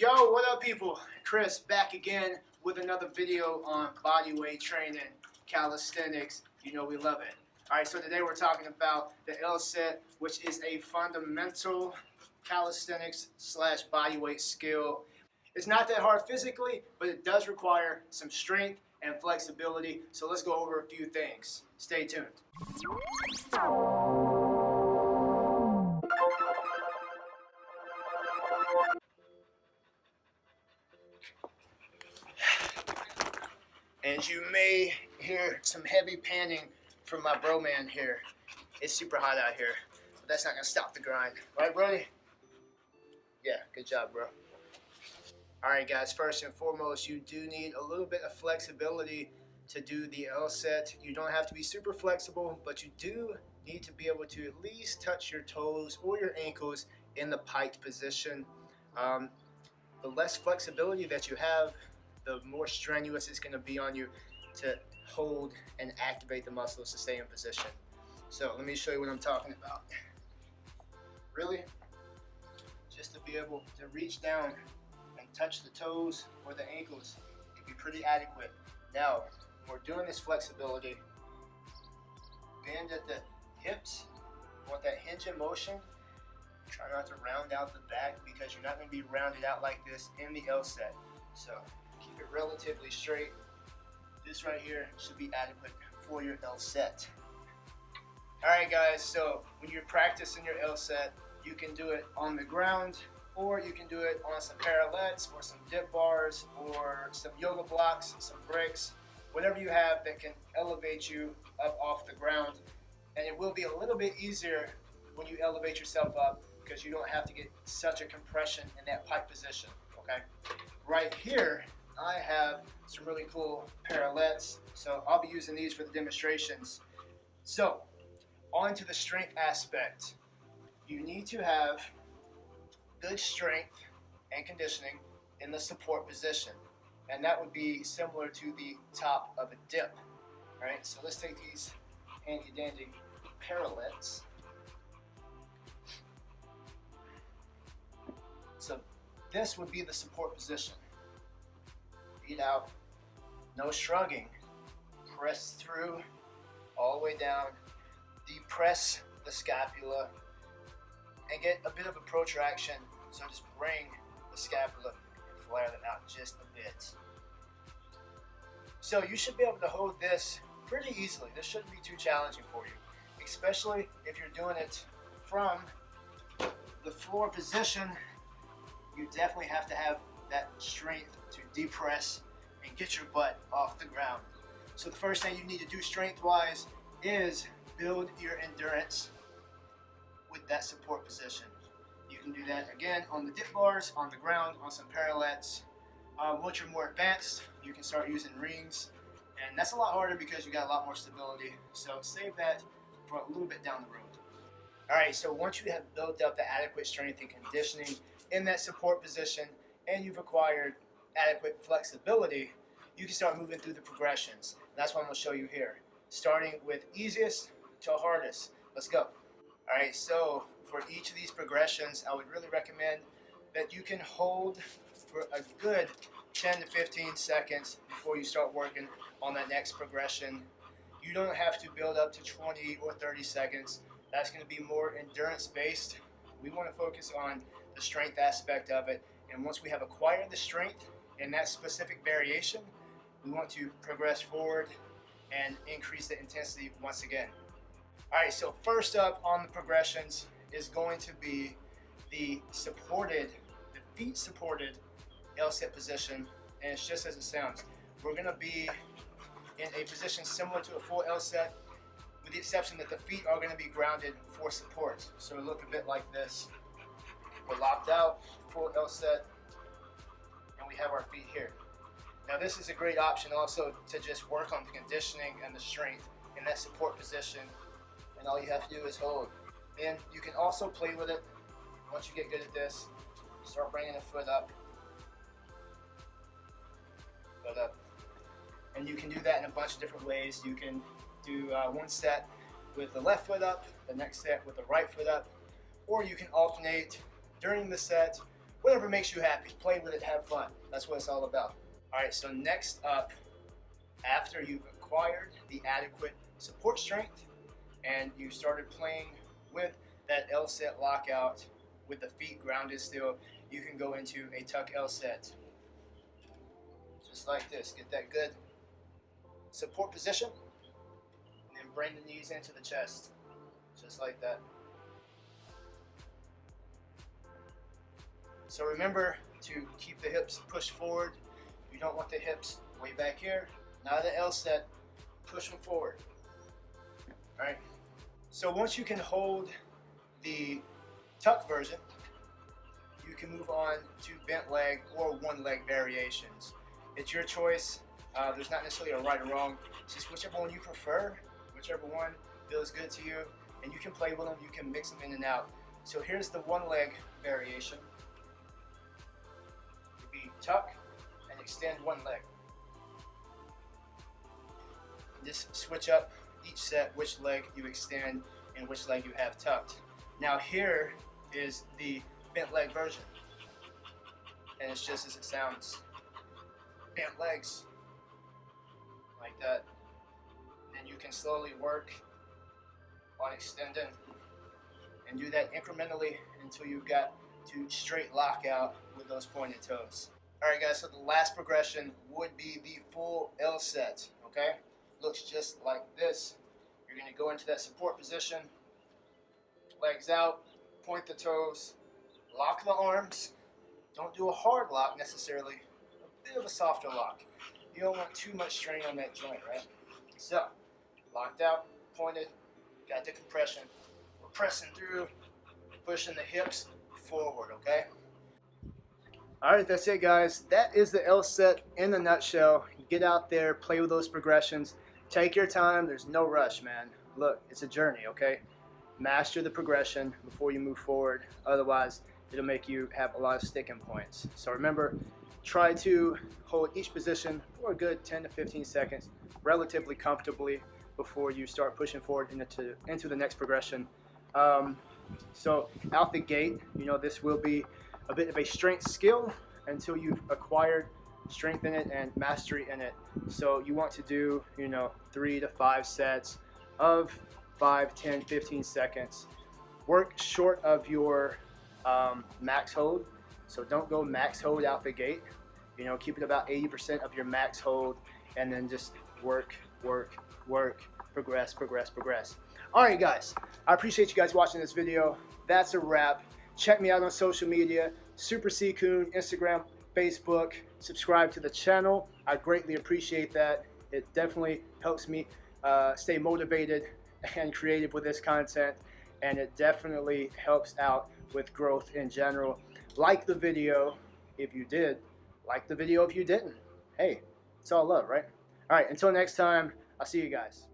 Yo, what up people? Chris back again with another video on bodyweight training, calisthenics. You know we love it. Alright, so today we're talking about the L set, which is a fundamental calisthenics / bodyweight skill. It's not that hard physically, but it does require some strength and flexibility. So let's go over a few things. Stay tuned. As you may hear some heavy panting from my bro man here. It's super hot out here, but that's not gonna stop the grind. Right, Brody? Yeah, good job, bro. Alright guys, first and foremost, you do need a little bit of flexibility to do the L set. You don't have to be super flexible, but you do need to be able to at least touch your toes or your ankles in the piked position. The less flexibility that you have, the more strenuous it's going to be on you to hold and activate the muscles to stay in position. So let me show you what I'm talking about. Really, just to be able to reach down and touch the toes or the ankles can be pretty adequate. Now, when we're doing this flexibility, bend at the hips, want that hinge in motion. Try not to round out the back because you're not going to be rounded out like this in the L set. So keep it relatively straight. This right here should be adequate for your L set. Alright guys, so when you're practicing your L set, you can do it on the ground, or you can do it on some parallettes or some dip bars or some yoga blocks, some bricks, whatever you have that can elevate you up off the ground. And it will be a little bit easier when you elevate yourself up because you don't have to get such a compression in that pike position, okay? Right here, I have some really cool parallettes, so I'll be using these for the demonstrations. So, on to the strength aspect. You need to have good strength and conditioning in the support position, and that would be similar to the top of a dip. All right, so let's take these handy dandy parallettes. So this would be the support position. Feet out, no shrugging. Press through all the way down. Depress the scapula and get a bit of a protraction. So just bring the scapula and flare them out just a bit. So you should be able to hold this pretty easily. This shouldn't be too challenging for you, especially if you're doing it from the floor position. You definitely have to have that strength to depress and get your butt off the ground. So the first thing you need to do strength-wise is build your endurance with that support position. You can do that again on the dip bars, on the ground, on some parallettes. Once you're more advanced, you can start using rings, and that's a lot harder because you got a lot more stability. So save that for a little bit down the road. Alright, so once you have built up the adequate strength and conditioning in that support position, and you've acquired adequate flexibility, you can start moving through the progressions. That's what I'm going to show you here, starting with easiest to hardest. Let's go. Alright, so for each of these progressions, I would really recommend that you can hold for a good 10 to 15 seconds before you start working on that next progression. You don't have to build up to 20 or 30 seconds. That's going to be more endurance based. We want to focus on the strength aspect of it, and once we have acquired the strength in that specific variation, we want to progress forward and increase the intensity once again. Alright, so first up on the progressions is going to be the feet supported L set position, and it's just as it sounds. We're going to be in a position similar to a full L set, with the exception that the feet are going to be grounded for support. So we look a bit like this. We're locked out, full L set, and we have our feet here. Now this is a great option also to just work on the conditioning and the strength in that support position, and all you have to do is hold. And you can also play with it. Once you get good at this, start bringing the foot up, and you can do that in a bunch of different ways. You can do one set with the left foot up, the next set with the right foot up, or you can alternate during the set whatever makes you happy. Play with it, have fun. That's what it's all about. All right, so next up, after you've acquired the adequate support strength and you started playing with that L set lockout with the feet grounded still, you can go into a tuck L set. Just like this. Get that good support position and then bring the knees into the chest. Just like that. So remember to keep the hips pushed forward. You don't want the hips way back here. Now the L set, push them forward. All right. So once you can hold the tuck version, you can move on to bent leg or one leg variations. It's your choice. There's not necessarily a right or wrong. It's just whichever one you prefer, whichever one feels good to you, and you can play with them. You can mix them in and out. So here's the one leg variation. It would be tuck and extend one leg. Just switch up each set which leg you extend and which leg you have tucked. Now here is the bent leg version, and it's just as it sounds. Bent legs like that. Then you can slowly work on extending and do that incrementally until you've got to straight lockout with those pointed toes. Alright guys, so the last progression would be the full L set, okay? Looks just like this. You're going to go into that support position, legs out, point the toes, lock the arms. Don't do a hard lock necessarily, a bit of a softer lock. You don't want too much strain on that joint, right? So, locked out, pointed, got the compression. We're pressing through, pushing the hips forward, okay? Alright, that's it guys. That is the L set in a nutshell. Get out there, play with those progressions. Take your time, there's no rush, man. Look, it's a journey, okay? Master the progression before you move forward. Otherwise, it'll make you have a lot of sticking points. So remember, try to hold each position for a good 10 to 15 seconds relatively comfortably before you start pushing forward into the next progression. So out the gate, you know, this will be a bit of a strength skill until you've acquired strength in it and mastery in it. So you want to do, you know, 3 to 5 sets of 5, 10, 15 seconds. Work short of your max hold. So don't go max hold out the gate. You know, keep it about 80% of your max hold, and then just work, work, work, progress, progress, progress. All right, guys, I appreciate you guys watching this video. That's a wrap. Check me out on social media, Super C Coon, Instagram, Facebook. Subscribe to the channel. I greatly appreciate that. It definitely helps me stay motivated and creative with this content, and it definitely helps out with growth in general. Like the video if you did. Like the video if you didn't. Hey, it's all love, right? All right, until next time, I'll see you guys.